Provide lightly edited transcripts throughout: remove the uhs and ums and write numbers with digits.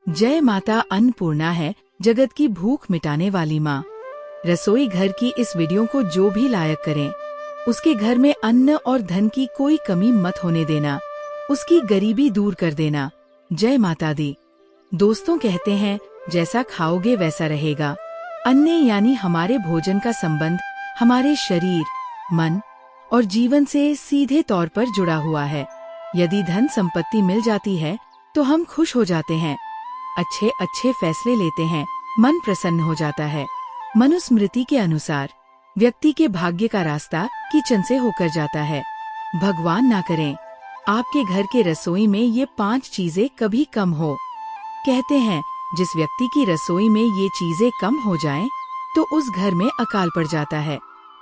जय माता अन्नपूर्णा है जगत की भूख मिटाने वाली माँ। रसोई घर की इस वीडियो को जो भी लायक करें, उसके घर में अन्न और धन की कोई कमी मत होने देना, उसकी गरीबी दूर कर देना। जय माता दी। दोस्तों कहते हैं जैसा खाओगे वैसा रहेगा। अन्न यानी हमारे भोजन का संबंध हमारे शरीर, मन और जीवन से सीधे तौर पर जुड़ा हुआ है। यदि धन संपत्ति मिल जाती है तो हम खुश हो जाते हैं, अच्छे अच्छे फैसले लेते हैं, मन प्रसन्न हो जाता है। मनुस्मृति के अनुसार व्यक्ति के भाग्य का रास्ता किचन से होकर जाता है। भगवान ना करें आपके घर के रसोई में ये 5 चीजें कभी कम हो। कहते हैं जिस व्यक्ति की रसोई में ये चीजें कम हो जाएं, तो उस घर में अकाल पड़ जाता है।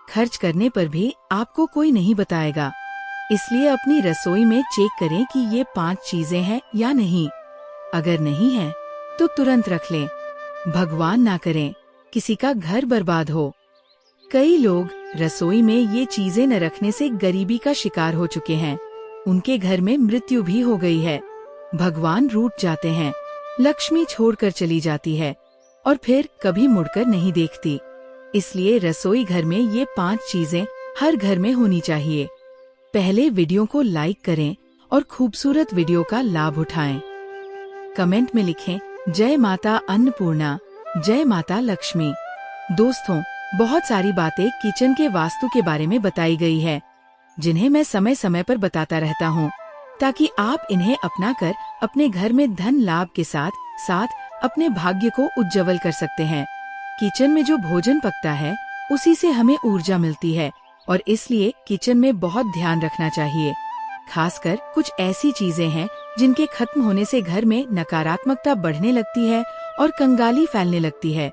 खर्च करने पर भी आपको कोई नहीं बताएगा। इसलिए अपनी रसोई में चेक करें कि ये 5 चीजें हैं या नहीं। अगर नहीं है तो तुरंत रख लें। भगवान ना करें किसी का घर बर्बाद हो। कई लोग रसोई में ये चीजें न रखने से गरीबी का शिकार हो चुके हैं। उनके घर में मृत्यु भी हो गई है। भगवान रूठ जाते हैं, लक्ष्मी छोड़कर चली जाती है और फिर कभी मुड़कर नहीं देखती। इसलिए रसोई घर में ये 5 चीजें हर घर में होनी चाहिए। पहले वीडियो को लाइक करें और खूबसूरत वीडियो का लाभ उठाएं। कमेंट में लिखें जय माता अन्नपूर्णा, जय माता लक्ष्मी। दोस्तों, बहुत सारी बातें किचन के वास्तु के बारे में बताई गई है, जिन्हें मैं समय समय पर बताता रहता हूँ, ताकि आप इन्हें अपनाकर अपने घर में धन लाभ के साथ साथ अपने भाग्य को उज्जवल कर सकते हैं। किचन में जो भोजन पकता है उसी से हमें ऊर्जा मिलती है और इसलिए किचन में बहुत ध्यान रखना चाहिए। खासकर कुछ ऐसी चीजें हैं जिनके खत्म होने से घर में नकारात्मकता बढ़ने लगती है और कंगाली फैलने लगती है।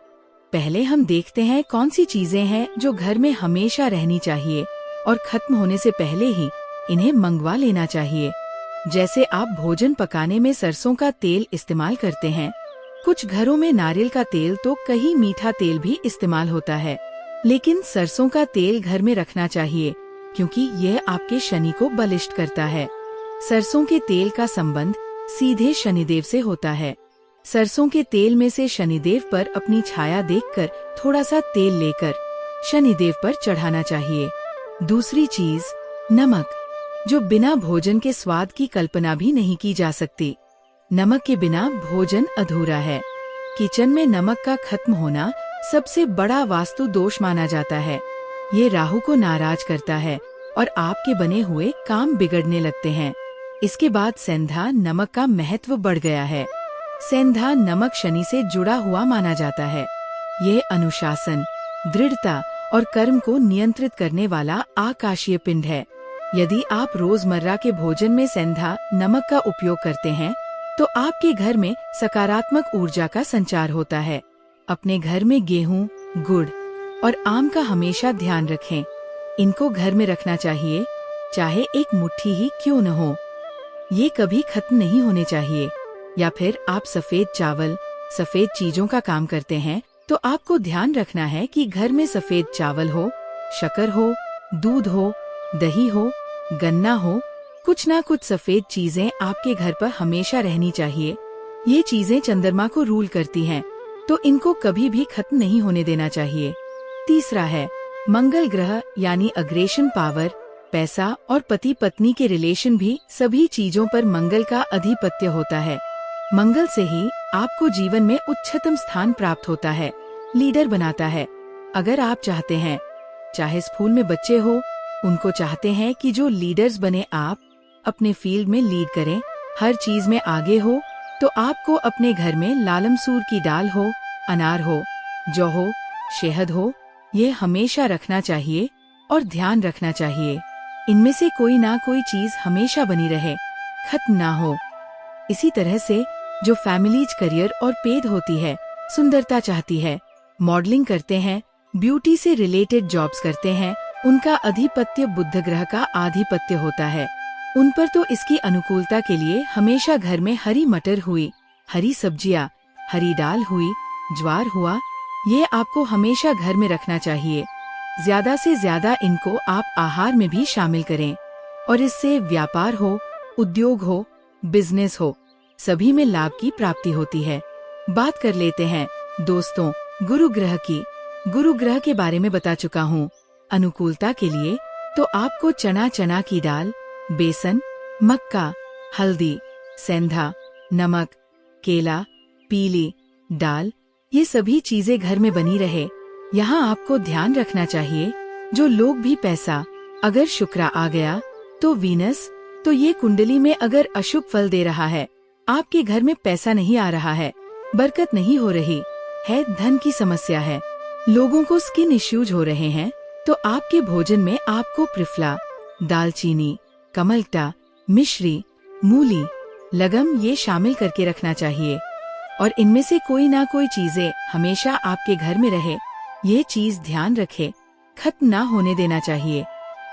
पहले हम देखते हैं कौन सी चीजें हैं जो घर में हमेशा रहनी चाहिए और खत्म होने से पहले ही इन्हें मंगवा लेना चाहिए। जैसे आप भोजन पकाने में सरसों का तेल इस्तेमाल करते हैं, कुछ घरों में नारियल का तेल तो कहीं मीठा तेल भी इस्तेमाल होता है, लेकिन सरसों का तेल घर में रखना चाहिए क्योंकि यह आपके शनि को बलिष्ठ करता है। सरसों के तेल का संबंध सीधे शनिदेव से होता है। सरसों के तेल में से शनिदेव पर अपनी छाया देखकर थोड़ा सा तेल लेकर शनिदेव पर चढ़ाना चाहिए। दूसरी चीज नमक, जो बिना भोजन के स्वाद की कल्पना भी नहीं की जा सकती। नमक के बिना भोजन अधूरा है। किचन में नमक का खत्म होना सबसे बड़ा वास्तु दोष माना जाता है। ये राहु को नाराज करता है और आपके बने हुए काम बिगड़ने लगते हैं। इसके बाद सेंधा नमक का महत्व बढ़ गया है। सेंधा नमक शनि से जुड़ा हुआ माना जाता है। यह अनुशासन, दृढ़ता और कर्म को नियंत्रित करने वाला आकाशीय पिंड है। यदि आप रोजमर्रा के भोजन में सेंधा नमक का उपयोग करते हैं, तो आपके घर में सकारात्मक ऊर्जा का संचार होता है। अपने घर में गेहूं, गुड़ और आम का हमेशा ध्यान रखें। इनको घर में रखना चाहिए, चाहे एक मुट्ठी ही क्यों न हो। ये कभी खत्म नहीं होने चाहिए। या फिर आप सफेद चावल, सफेद चीजों का काम करते हैं, तो आपको ध्यान रखना है कि घर में सफेद चावल हो, शक्कर हो, दूध हो, दही हो, गन्ना हो, कुछ ना कुछ सफेद चीजें आपके घर पर हमेशा रहनी चाहिए। ये चीजें चंद्रमा को रूल करती हैं, तो इनको कभी भी खत्म नहीं होने देना चाहिए। तीसरा है मंगल ग्रह यानी अग्रेशन पावर, पैसा और पति पत्नी के रिलेशन भी सभी चीजों पर मंगल का अधिपत्य होता है। मंगल से ही आपको जीवन में उच्चतम स्थान प्राप्त होता है, लीडर बनाता है। अगर आप चाहते हैं, चाहे स्कूल में बच्चे हो, उनको चाहते हैं कि जो लीडर्स बने, आप अपने फील्ड में लीड करें, हर चीज में आगे हो, तो आपको अपने घर में लालमसूर की दाल हो, अनार हो, जौ हो, शहद हो, ये हमेशा रखना चाहिए और ध्यान रखना चाहिए। इनमें से कोई ना कोई चीज हमेशा बनी रहे, खत्म ना हो। इसी तरह से जो फैमिलीज करियर और पेद होती है, सुंदरता चाहती है, मॉडलिंग करते हैं, ब्यूटी से रिलेटेड जॉब्स करते हैं, उनका अधिपत्य बुध ग्रह का आधिपत्य होता है। उन पर तो इसकी अनुकूलता के लिए हमेशा घर में हरी मटर हुई, हरी सब्जियां, हरी दाल हुई, ज्वार हुआ, ये आपको हमेशा घर में रखना चाहिए। ज्यादा से ज्यादा इनको आप आहार में भी शामिल करें और इससे व्यापार हो, उद्योग हो, बिजनेस हो, सभी में लाभ की प्राप्ति होती है। बात कर लेते हैं दोस्तों गुरु ग्रह की। गुरु ग्रह के बारे में बता चुका हूँ। अनुकूलता के लिए तो आपको चना की दाल, बेसन, मक्का, हल्दी, सेंधा, नमक, केला, पीली दाल, ये सभी चीजें घर में बनी रहे। यहाँ आपको ध्यान रखना चाहिए जो लोग भी पैसा, अगर शुक्र आ गया तो वीनस, तो ये कुंडली में अगर अशुभ फल दे रहा है, आपके घर में पैसा नहीं आ रहा है, बरकत नहीं हो रही है, धन की समस्या है, लोगों को स्किन इश्यूज हो रहे हैं, तो आपके भोजन में आपको त्रिफला, दालचीनी, कमलटा, मिश्री, मूली, लगम ये शामिल करके रखना चाहिए। और इनमें से कोई ना कोई चीजें हमेशा आपके घर में रहे, ये चीज ध्यान रखे, खत्म ना होने देना चाहिए।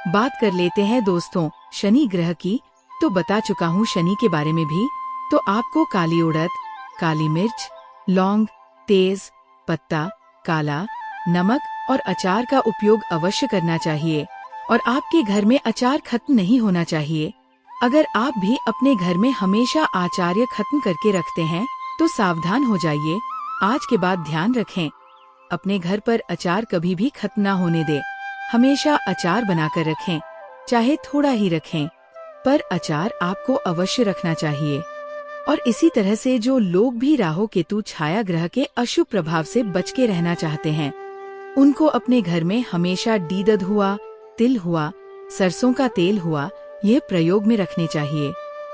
बात कर लेते हैं दोस्तों शनि ग्रह की। तो बता चुका हूँ शनि के बारे में भी। तो आपको काली उड़द, काली मिर्च, लौंग, तेज पत्ता, काला नमक और अचार का उपयोग अवश्य करना चाहिए। और आपके घर में अचार खत्म नहीं होना चाहिए। अगर आप भी अपने घर में हमेशा आचार्य खत्म करके रखते हैं तो सावधान हो जाइए। आज के बाद ध्यान रखें, अपने घर पर अचार कभी भी खत्म ना होने दे। हमेशा अचार बनाकर रखें, चाहे थोड़ा ही रखें, पर अचार आपको अवश्य रखना चाहिए। और इसी तरह से जो लोग भी राहु केतु छाया ग्रह के अशुभ प्रभाव से बच के रहना चाहते हैं, उनको अपने घर में हमेशा डीदद हुआ, तिल हुआ, सरसों का तेल हुआ, ये प्रयोग में रखने चाहिए।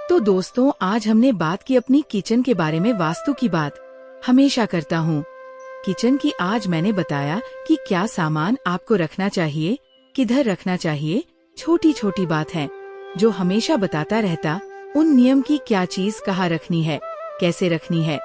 तो दोस्तों आज हमने बात की अपनी किचन के बारे में। वास्तु की बात हमेशा करता हूँ। किचन की आज मैंने बताया कि क्या सामान आपको रखना चाहिए, किधर रखना चाहिए। छोटी छोटी बात है जो हमेशा बताता रहता, उन नियम की क्या चीज कहाँ रखनी है, कैसे रखनी है।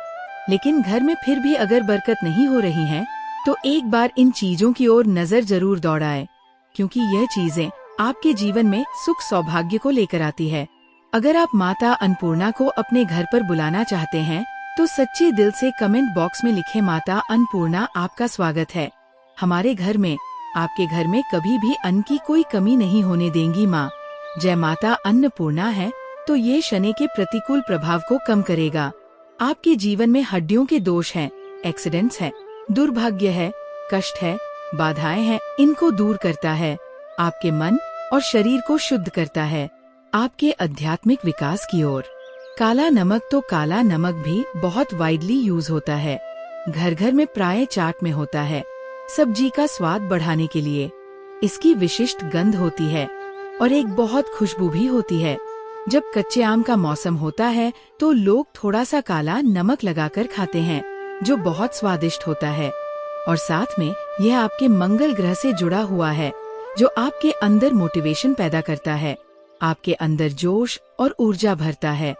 लेकिन घर में फिर भी अगर बरकत नहीं हो रही है तो एक बार इन चीजों की ओर नजर जरूर दौड़ाए, क्योंकि यह चीजें आपके जीवन में सुख सौभाग्य को लेकर आती है। अगर आप माता अन्नपूर्णा को अपने घर पर बुलाना चाहते हैं तो सच्चे दिल से कमेंट बॉक्स में लिखें, माता अन्नपूर्णा आपका स्वागत है हमारे घर में। आपके घर में कभी भी अन्न की कोई कमी नहीं होने देंगी माँ। जय माता अन्नपूर्णा है तो ये शनि के प्रतिकूल प्रभाव को कम करेगा। आपके जीवन में हड्डियों के दोष हैं, एक्सीडेंट्स हैं, दुर्भाग्य है, कष्ट है, बाधाएं हैं, इनको दूर करता है। आपके मन और शरीर को शुद्ध करता है, आपके आध्यात्मिक विकास की ओर। काला नमक तो काला नमक भी बहुत वाइडली यूज होता है, घर घर में प्राय चाट में होता है, सब्जी का स्वाद बढ़ाने के लिए। इसकी विशिष्ट गंध होती है और एक बहुत खुशबू भी होती है। जब कच्चे आम का मौसम होता है तो लोग थोड़ा सा काला नमक लगाकर खाते हैं, जो बहुत स्वादिष्ट होता है। और साथ में यह आपके मंगल ग्रह से जुड़ा हुआ है, जो आपके अंदर मोटिवेशन पैदा करता है, आपके अंदर जोश और ऊर्जा भरता है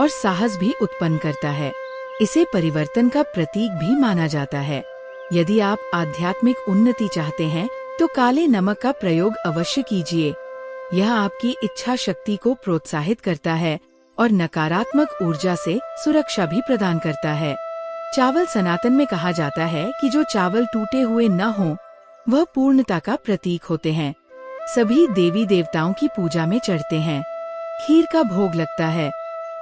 और साहस भी उत्पन्न करता है। इसे परिवर्तन का प्रतीक भी माना जाता है। यदि आप आध्यात्मिक उन्नति चाहते हैं तो काले नमक का प्रयोग अवश्य कीजिए। यह आपकी इच्छा शक्ति को प्रोत्साहित करता है और नकारात्मक ऊर्जा से सुरक्षा भी प्रदान करता है। चावल सनातन में कहा जाता है कि जो चावल टूटे हुए न हो वह पूर्णता का प्रतीक होते हैं। सभी देवी देवताओं की पूजा में चढ़ते हैं, खीर का भोग लगता है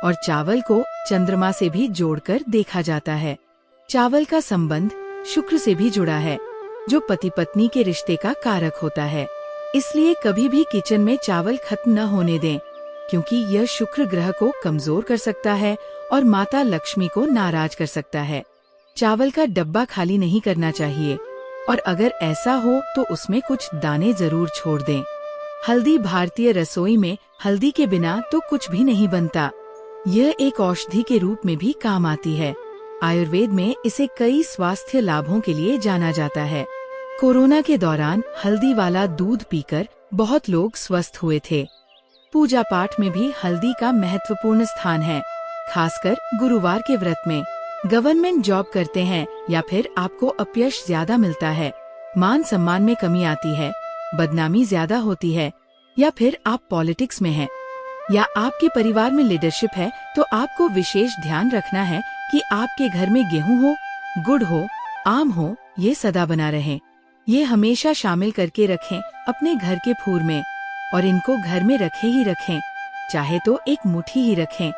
और चावल को चंद्रमा से भी जोड़कर देखा जाता है। चावल का संबंध शुक्र से भी जुड़ा है, जो पति पत्नी के रिश्ते का कारक होता है। इसलिए कभी भी किचन में चावल खत्म न होने दें, क्योंकि यह शुक्र ग्रह को कमजोर कर सकता है और माता लक्ष्मी को नाराज कर सकता है। चावल का डब्बा खाली नहीं करना चाहिए और अगर ऐसा हो तो उसमें कुछ दाने जरूर छोड़ दें। हल्दी भारतीय रसोई में हल्दी के बिना तो कुछ भी नहीं बनता। यह एक औषधि के रूप में भी काम आती है। आयुर्वेद में इसे कई स्वास्थ्य लाभों के लिए जाना जाता है। कोरोना के दौरान हल्दी वाला दूध पीकर बहुत लोग स्वस्थ हुए थे। पूजा पाठ में भी हल्दी का महत्वपूर्ण स्थान है, खासकर गुरुवार के व्रत में। गवर्नमेंट जॉब करते हैं या फिर आपको अपयश ज्यादा मिलता है, मान सम्मान में कमी आती है, बदनामी ज्यादा होती है, या फिर आप पॉलिटिक्स में हैं, या आपके परिवार में लीडरशिप है, तो आपको विशेष ध्यान रखना है कि आपके घर में गेहूं हो, गुड़ हो, आम हो, ये सदा बना रहे। ये हमेशा शामिल करके रखें अपने घर के फूर में, और इनको घर में रखे ही रखें, चाहे तो एक मुट्ठी ही रखें।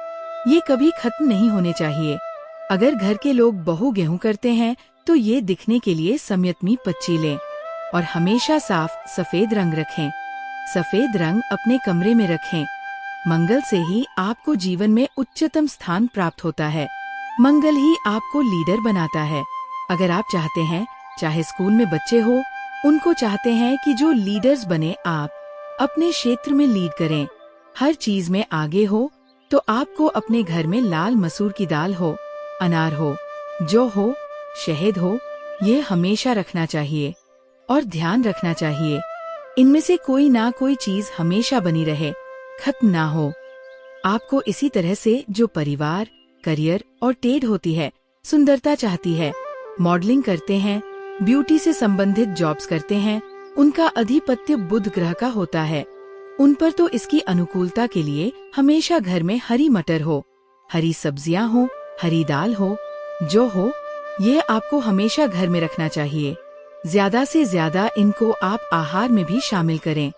ये कभी खत्म नहीं होने चाहिए। अगर घर के लोग बहु गेहूं करते हैं तो ये दिखने के लिए संयमी पच्ची लें और हमेशा साफ सफेद रंग रखें। सफेद रंग अपने कमरे में रखें। मंगल से ही आपको जीवन में उच्चतम स्थान प्राप्त होता है। मंगल ही आपको लीडर बनाता है। अगर आप चाहते हैं, चाहे स्कूल में बच्चे हो, उनको चाहते हैं कि जो लीडर्स बने, आप अपने क्षेत्र में लीड करें, हर चीज में आगे हो, तो आपको अपने घर में लाल मसूर की दाल हो, अनार हो, जौ हो, शहद हो, ये हमेशा रखना चाहिए। और ध्यान रखना चाहिए, इनमें से कोई ना कोई चीज हमेशा बनी रहे, खत्म ना हो। आपको इसी तरह से जो परिवार, करियर और टेड होती है, सुंदरता चाहती है, मॉडलिंग करते हैं, ब्यूटी से संबंधित जॉब्स करते हैं, उनका अधिपत्य बुध ग्रह का होता है। उन पर तो इसकी अनुकूलता के लिए हमेशा घर में हरी मटर हो, हरी सब्जियां हो, हरी दाल हो, जो हो, ये आपको हमेशा घर में रखना चाहिए। ज्यादा से ज्यादा इनको आप आहार में भी शामिल करें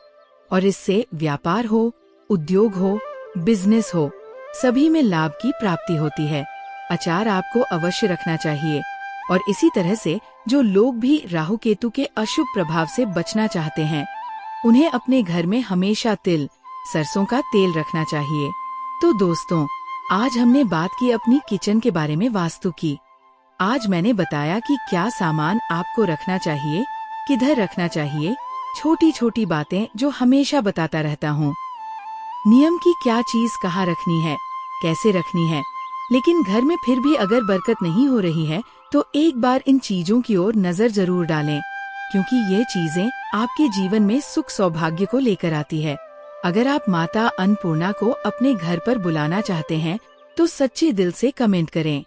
और इससे व्यापार हो, उद्योग हो, बिजनेस हो, सभी में लाभ की प्राप्ति होती है। अचार आपको अवश्य रखना चाहिए। और इसी तरह से जो लोग भी राहु केतु के अशुभ प्रभाव से बचना चाहते हैं, उन्हें अपने घर में हमेशा तिल, सरसों का तेल रखना चाहिए। तो दोस्तों, आज हमने बात की अपनी किचन के बारे में, वास्तु की। आज मैंने बताया कि क्या सामान आपको रखना चाहिए, किधर रखना चाहिए, छोटी छोटी बातें जो हमेशा बताता रहता हूँ। नियम की क्या चीज कहाँ रखनी है, कैसे रखनी है। लेकिन घर में फिर भी अगर बरकत नहीं हो रही है तो एक बार इन चीजों की ओर नजर जरूर डालें, क्योंकि ये चीजें आपके जीवन में सुख सौभाग्य को लेकर आती है। अगर आप माता अन्नपूर्णा को अपने घर पर बुलाना चाहते हैं तो सच्चे दिल से कमेंट करें।